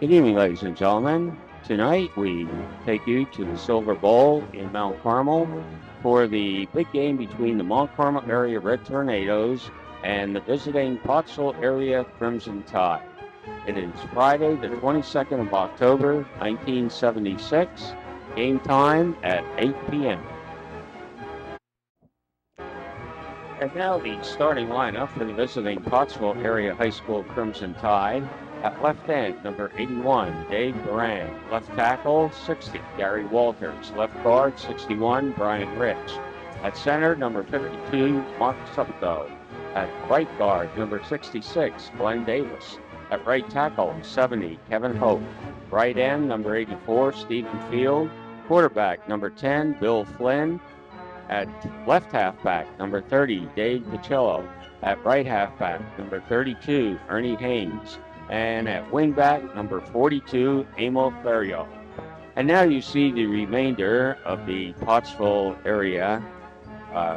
Good evening, ladies and gentlemen. Tonight we take you to the Silver Bowl in Mount Carmel for the big game between the Mount Carmel area Red Tornadoes and the visiting Pottsville area Crimson Tide. It is Friday, the 22nd of October, 1976. Game time at 8 p.m. And now the starting lineup for the visiting Pottsville area high school Crimson Tide. At left end, number 81, Dave Barang. Left tackle, 60, Gary Walters. Left guard, 61, Brian Rich. At center, number 52, Mark Supko. At right guard, number 66, Glenn Davis. At right tackle, 70, Kevin Hope. Right end, number 84, Stephen Field. Quarterback, number 10, Bill Flynn. At left halfback, number 30, Dave DiCello. At right halfback, number 32, Ernie Haynes. And at wingback, number 42, Emil Ferrio. And now you see the remainder of the Pottsville area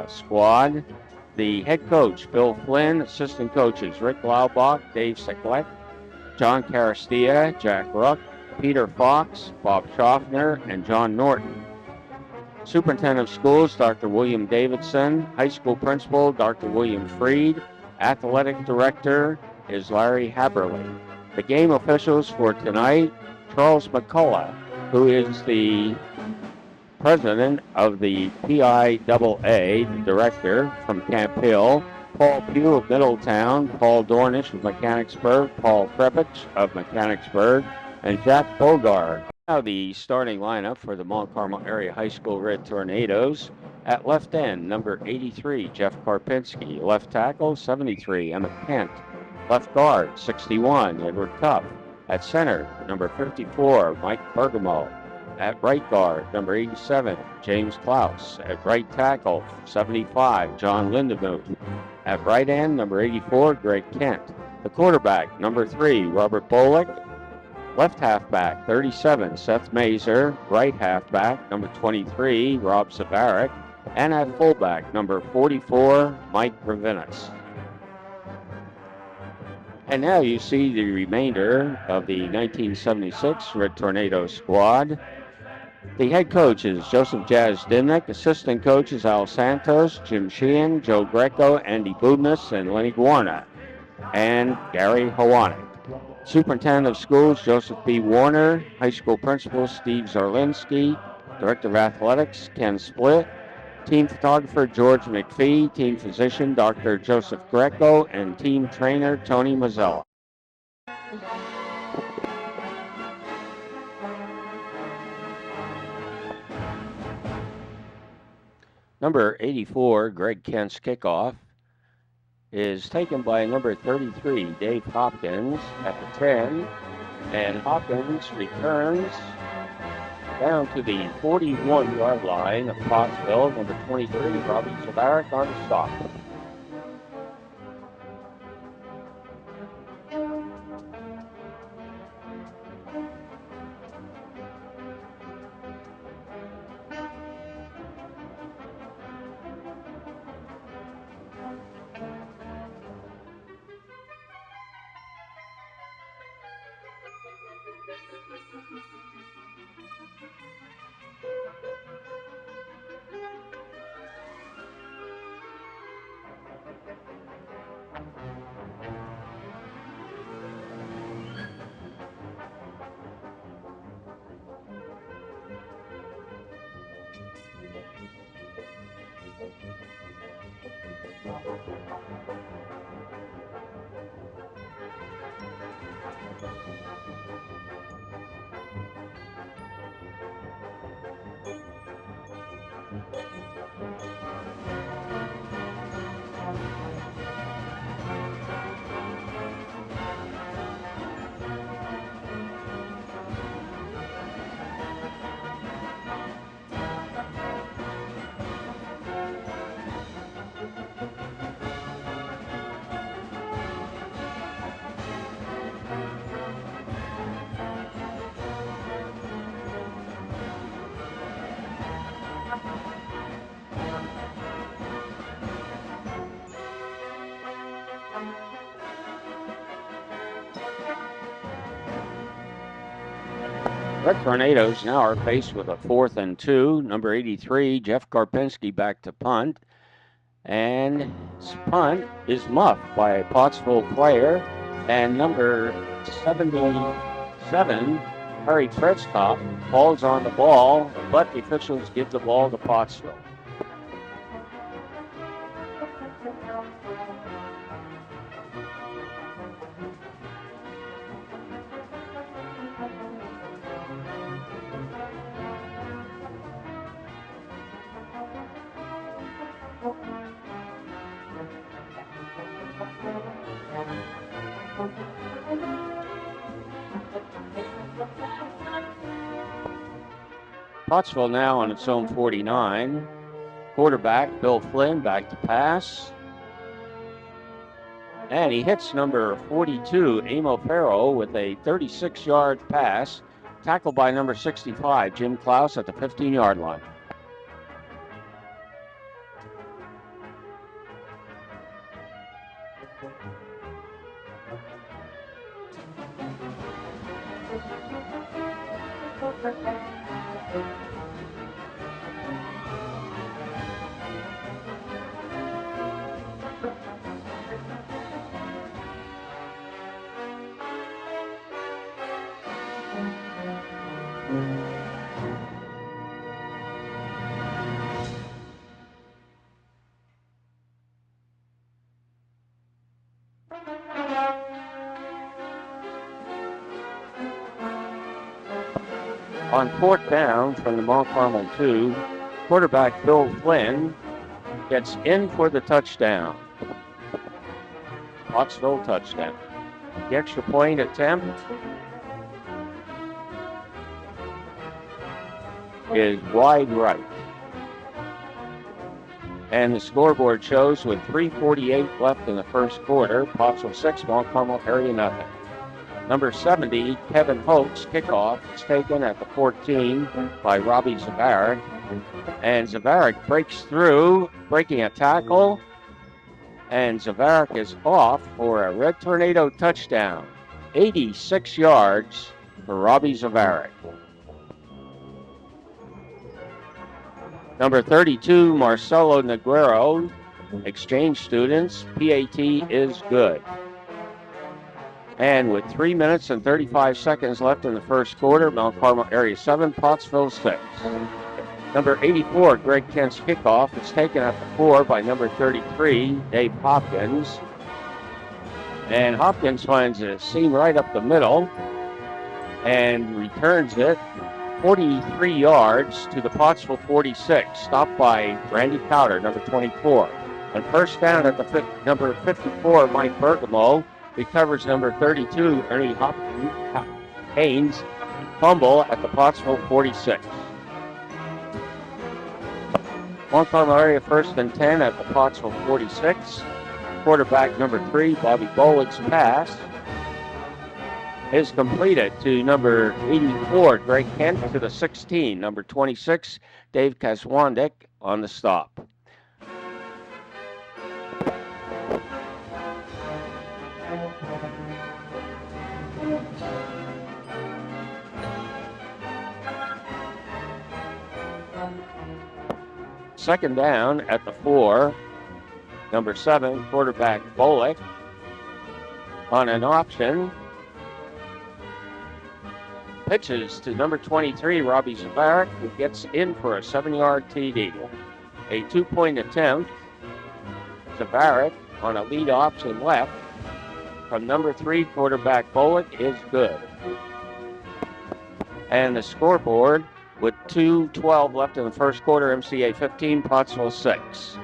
squad. The head coach, Bill Flynn. Assistant coaches, Rick Laubach, Dave Seklet, John Carastia, Jack Ruck, Peter Fox, Bob Schaffner, and John Norton. Superintendent of Schools, Dr. William Davidson. High school principal, Dr. William Freed. Athletic director is Larry Haberly. The game officials for tonight, Charles McCullough, who is the president of the PIAA, the director from Camp Hill. Paul Pugh of Middletown, Paul Dornish of Mechanicsburg, Paul Krepich of Mechanicsburg, and Jack Bogard. Now the starting lineup for the Mount Carmel Area High School Red Tornadoes. At left end, number 83, Jeff Karpinski. Left tackle, 73, Emmett Kent. Left guard, 61, Edward Tuff. At center, number 54, Mike Bergamo. At right guard, number 87, James Klaus. At right tackle, 75, John Lindemuth. At right end, number 84, Greg Kent. The quarterback, number 3, Robert Bolick. Left halfback, 37, Seth Mazer. Right halfback, number 23, Rob Sabarik. And at fullback, number 44, Mike Ravinas. And now you see the remainder of the 1976 Red Tornado squad. The head coach is Joseph Jazz Dimnick. Assistant coach is Al Santos, Jim Sheehan, Joe Greco, Andy Budnas, and Lenny Guarna. And Gary Hawanik. Superintendent of Schools, Joseph B. Warner. High school principal, Steve Zarlinski. Director of Athletics, Ken Split. Team photographer, George McPhee. Team physician, Dr. Joseph Greco. And team trainer, Tony Mazzella. Number 84, Greg Kent's kickoff, is taken by number 33, Dave Hopkins, at the 10. And Hopkins returns down to the 41-yard line of Pottsville. Number 23, Robbie Sabarik on the stop. Red Tornadoes now are faced with a 4th and 2. Number 83, Jeff Karpinski, back to punt. And his punt is muffed by a Pottsville player. And number 77, Harry Prescott, falls on the ball, but the officials give the ball to Pottsville. Pottsville now on its own 49. Quarterback Bill Flynn back to pass. And he hits number 42, Amo Farrow, with a 36-yard pass. Tackled by number 65, Jim Klaus, at the 15-yard line. On 4th down from the Mount Carmel 2, quarterback Bill Flynn gets in for the touchdown. Pottsville touchdown. The extra point attempt is wide right. And the scoreboard shows with 3:48 left in the first quarter, Pottsville 6, Mount Carmel area nothing. Number 70, Kevin Hoke's kickoff is taken at the 14 by Robbie Zavarik. And Zavarik breaks through, breaking a tackle. And Zavarik is off for a Red Tornado touchdown. 86 yards for Robbie Zavarik. Number 32, Marcelo Neguero, exchange students, PAT is good. And with 3 minutes and 35 seconds left in the first quarter, Mount Carmel area 7, Pottsville 6. Number 84, Greg Kent's kickoff is taken at the 4 by number 33, Dave Hopkins. And Hopkins finds a seam right up the middle and returns it 43 yards to the Pottsville 46, stopped by Randy Cowder, number 24. And first down at the number 54, Mike Bergamo, recovers number 32, Ernie Haynes, fumble at the Pottsville 46. Mount Carmel area 1st and 10 at the Pottsville 46. Quarterback number 3, Bobby Bolig's pass is completed to number 84, Greg Kent, to the 16, number 26, Dave Kaswandik on the stop. Second down at the 4, number 7, quarterback Bolick on an option. Pitches to number 23, Robbie Zavarik, who gets in for a 7-yard TD. A 2-point attempt. Zavarik on a lead option left from number 3, quarterback Bolick, is good. And the scoreboard, with 2:12 left in the first quarter, MCA 15, Pottsville 6.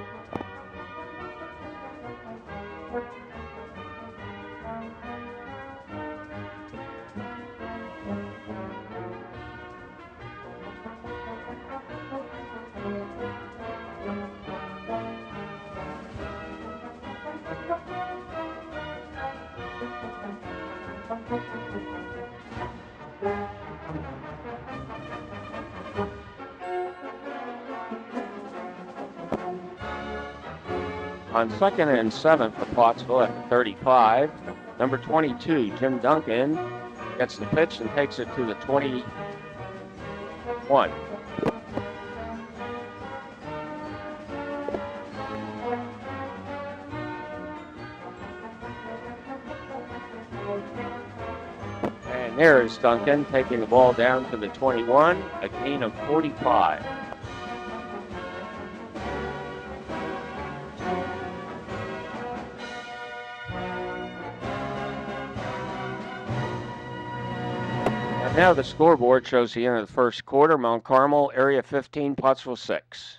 On 2nd and 7 for Pottsville at 35, number 22, Jim Duncan, gets the pitch and takes it to the 1. And there's Duncan taking the ball down to the 21, a gain of 45. And now the scoreboard shows the end of the first quarter. Mount Carmel, Area 15, Pottsville 6.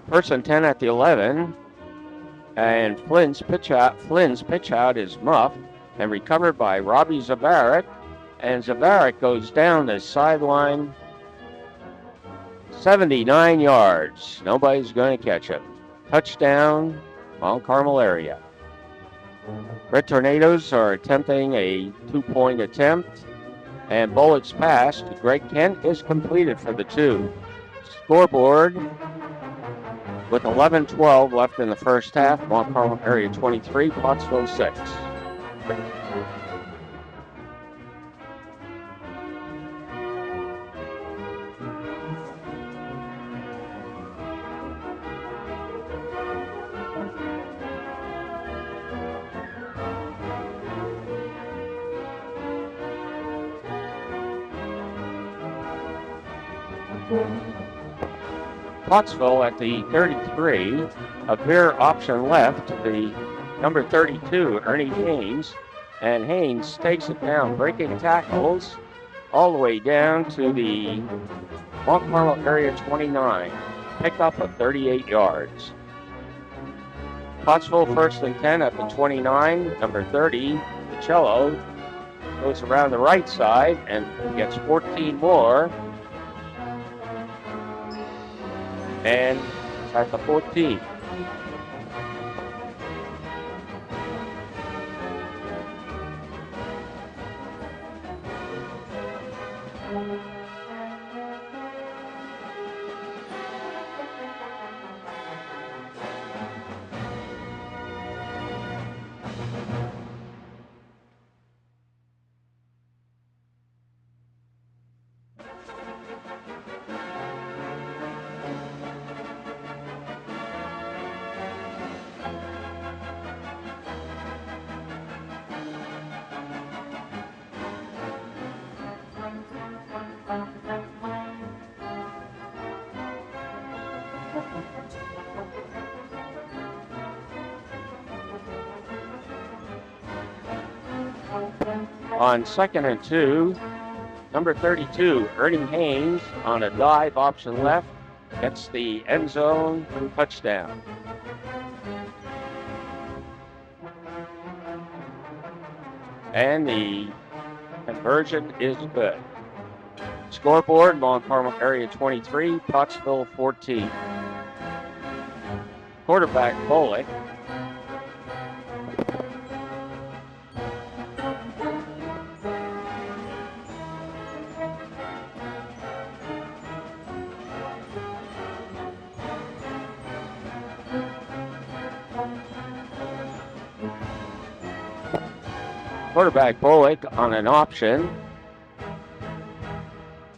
First and 10 at the 11, and Flynn's pitch out is muffed and recovered by Robbie Zavarik, and Zavarik goes down the sideline 79 yards. Nobody's going to catch him. Touchdown, Mount Carmel area. Red Tornadoes are attempting a 2-point attempt, and Bullock's pass to Greg Kent is completed for the 2. Scoreboard with 11-12 left in the first half. Mount Carmel area 23, Pottsville 6. Pottsville at the 33, a bare option left to the number 32, Ernie Haynes, and Haynes takes it down, breaking tackles all the way down to the Mount Carmel area 29, pickup of 38 yards. Pottsville first and 10 at the 29, number 30, DiCello, goes around the right side and gets 14 more. And at the 14. On 2nd and 2, number 32, Ernie Haynes, on a dive option left, gets the end zone touchdown. And the conversion is good. Scoreboard, Mount Carmel area 23, Pottsville 14. Quarterback Bullock. Quarterback Bullock on an option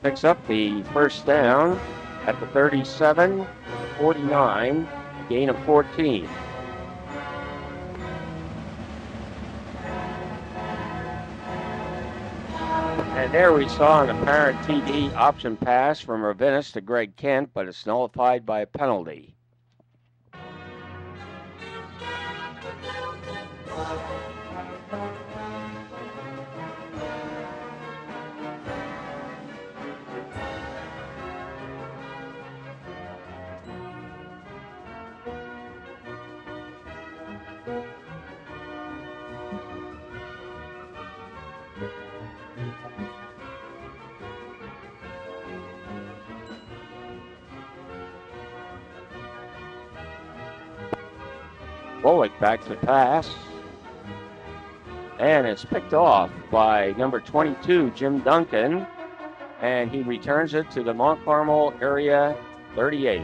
picks up the first down at the 37, 49, gain of 14. And there we saw an apparent TD option pass from Ravinis to Greg Kent, but it's nullified by a penalty. Bullock back to pass, and it's picked off by number 22, Jim Duncan, and he returns it to the Mount Carmel area 38.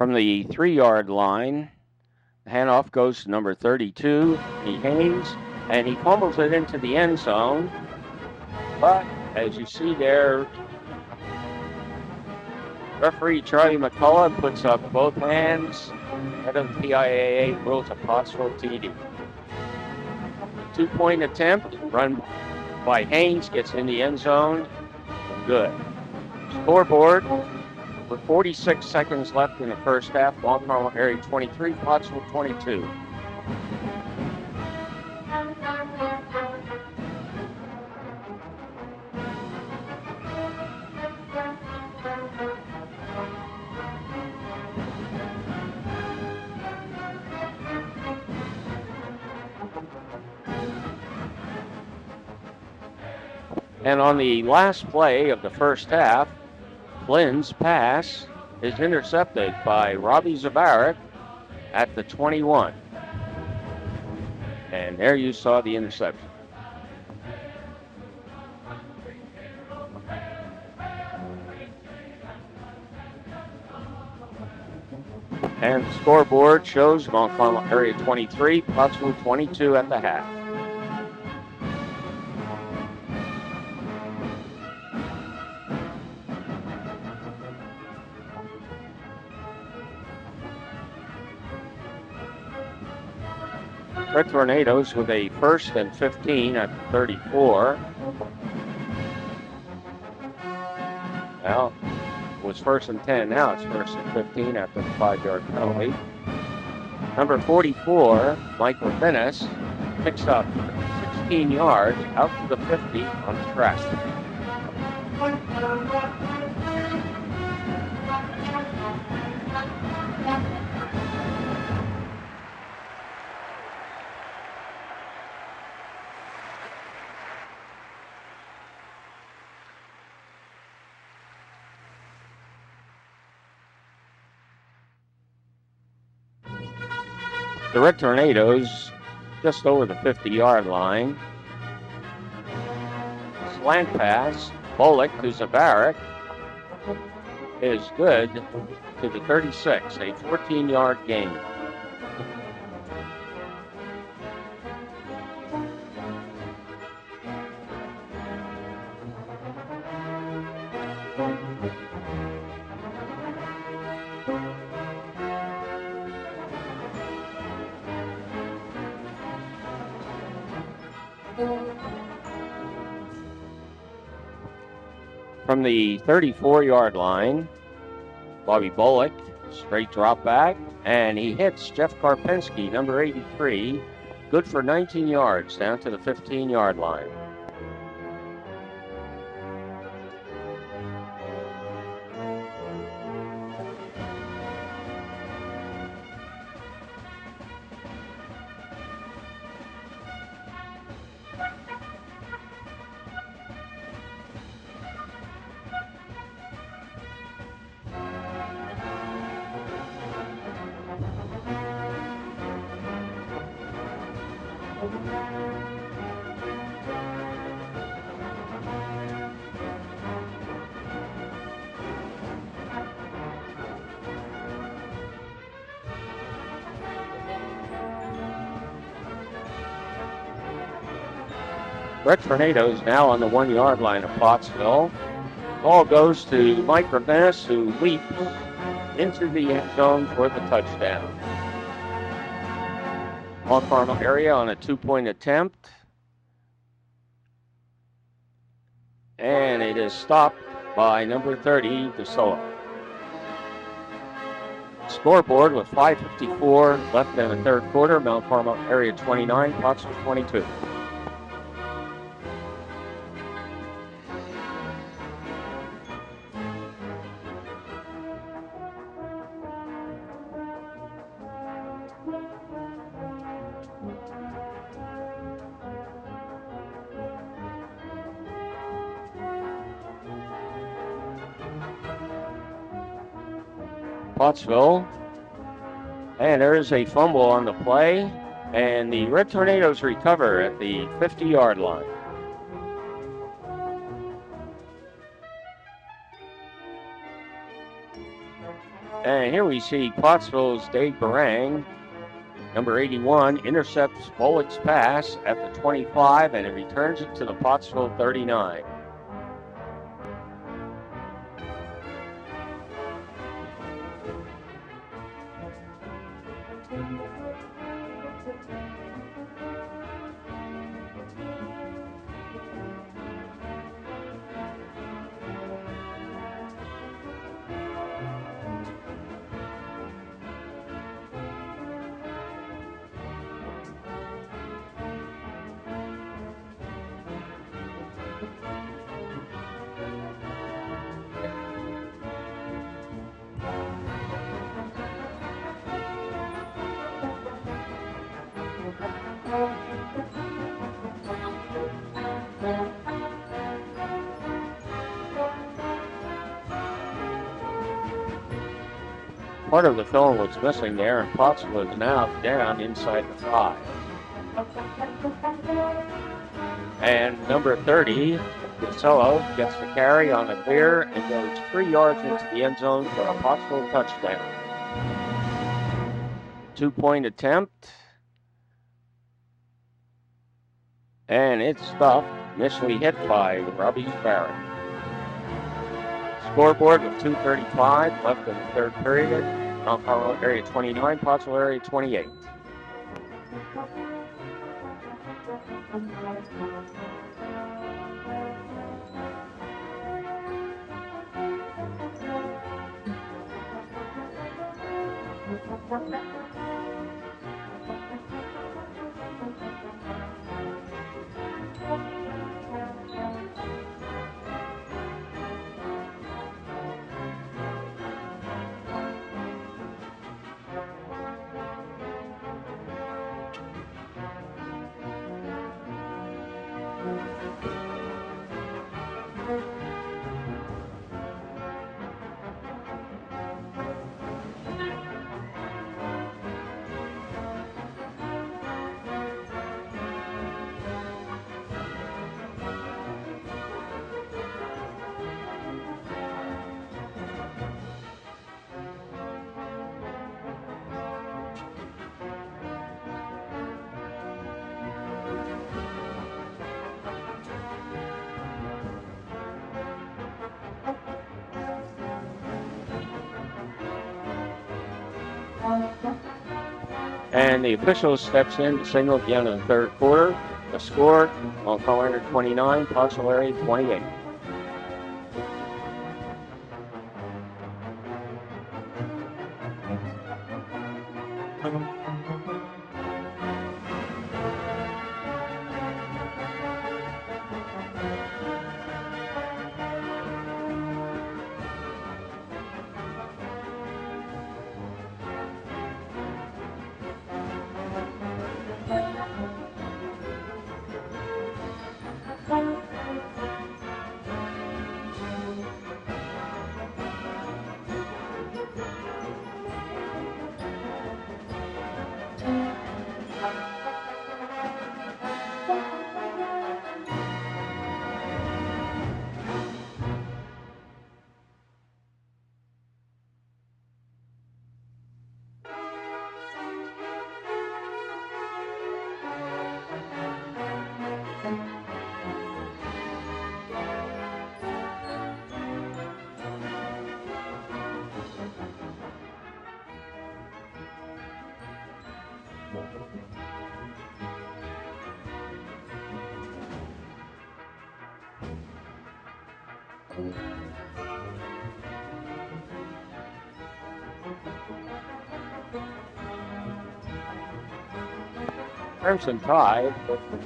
From the 3-yard line, the handoff goes to number 32, Haynes, and he fumbles it into the end zone. But as you see there, referee Charlie McCullough puts up both hands. Head of the PIAA rules a Pottsville TD. 2-point attempt run by Haynes gets in the end zone. Good. Scoreboard with 46 seconds left in the first half. Mount Carmel area 23, Pottsville 22. And on the last play of the first half, Flynn's pass is intercepted by Robbie Zavarik at the 21. And there you saw the interception. And the scoreboard shows Mount Carmel area 23, Pottsville 22 at the half. Red Tornadoes with a 1st and 15 at the 34. Well, it was 1st and 10. Now it's 1st and 15 after the 5-yard penalty. Number 44, Michael Dennis, picks up 16 yards out to the 50 on the track. The Red Tornadoes just over the 50-yard line. Slant pass, Bullock to Zavarik is good to the 36, a 14-yard gain. From the 34-yard line, Bobby Bullock, straight drop back, and he hits Jeff Karpinski, number 83, good for 19 yards down to the 15-yard line. Red Tornadoes now on the 1-yard line of Pottsville. Ball goes to Mike Ravennis, who leaps into the end zone for the touchdown. Mount Carmel area on a 2-point attempt. And it is stopped by number 30, DeSolo. Scoreboard with 5:54 left in the third quarter. Mount Carmel area 29, Pottsville 22. Pottsville. And there is a fumble on the play. And the Red Tornadoes recover at the 50-yard line. And here we see Pottsville's Dave Barang, number 81, intercepts Bullock's pass at the 25, and it returns it to the Pottsville 39. Part of the film was missing there, and Pottsville is now down inside the 5. And number 30, Casello, gets the carry on a clear and goes 3 yards into the end zone for a Pottsville touchdown. 2-point attempt. And it's stopped, initially hit by Robbie Barrett. Scoreboard with 2:35 left in the third period. Mount Carmel area 29, Pottsville area 28. And the official steps in to signal at the end of the third quarter. The score, Mount Carmel area 29, Pottsville area 28. Crimson Tide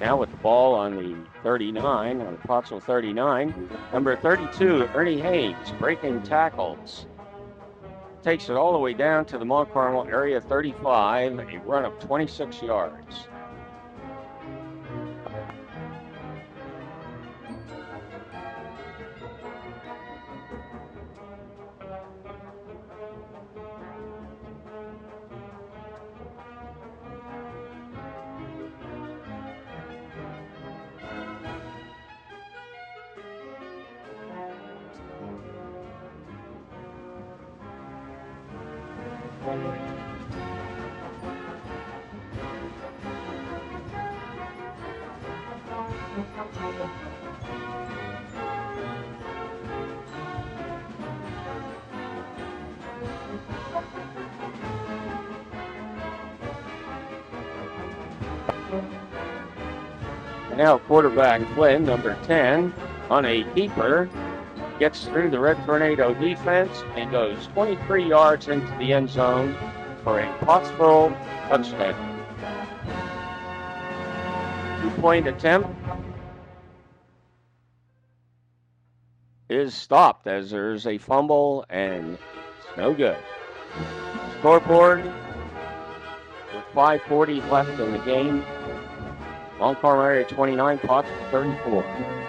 now with the ball on the 39, on the Pottsville 39. Number 32, Ernie Haynes, breaking tackles. Takes it all the way down to the Mount Carmel area 35, a run of 26 yards. And now quarterback Flynn, number 10, on a keeper, gets through the Red Tornado defense and goes 23 yards into the end zone for a Pottsville touchdown. 2-point attempt is stopped as there's a fumble and it's no good. Scoreboard with 5:40 left in the game. Mount Carmel area 29, Pottsville 34.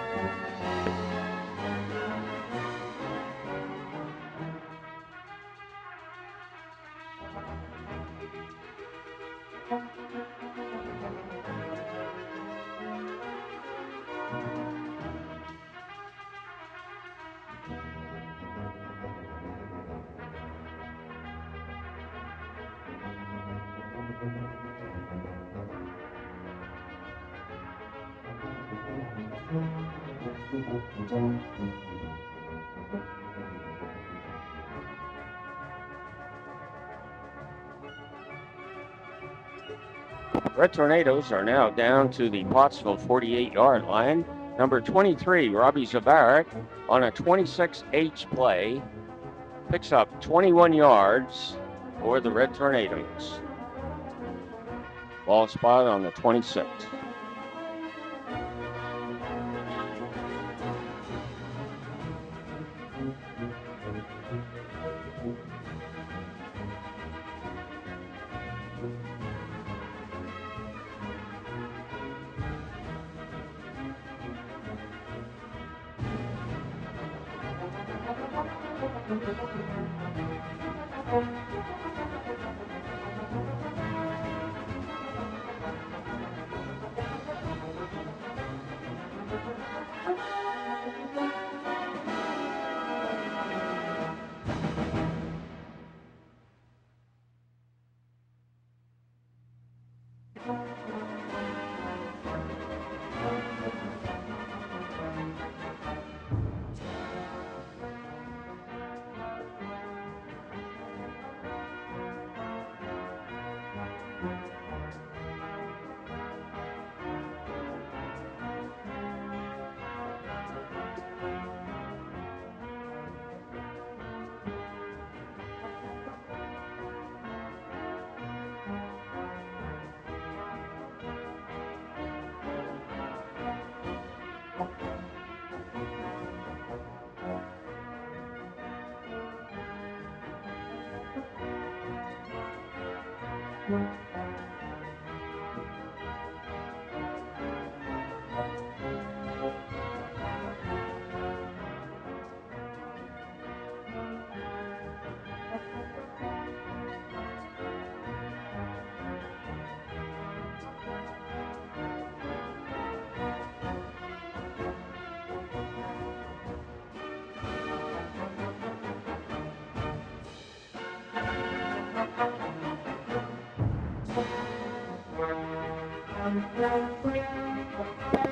Red Tornadoes are now down to the Pottsville 48-yard line. Number 23, Robbie Zabarak, on a 26H play, picks up 21 yards for the Red Tornadoes. Ball spot on the 26.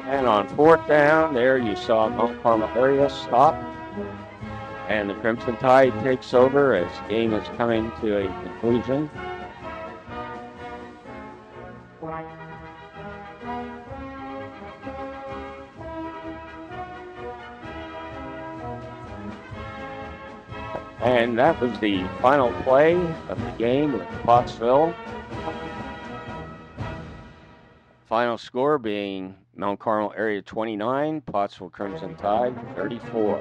And on fourth down, there you saw Mount Carmel area stop. And the Crimson Tide takes over as the game is coming to a conclusion. And that was the final play of the game with Pottsville. Final score being Mount Carmel area 29, Pottsville Crimson Tide 34.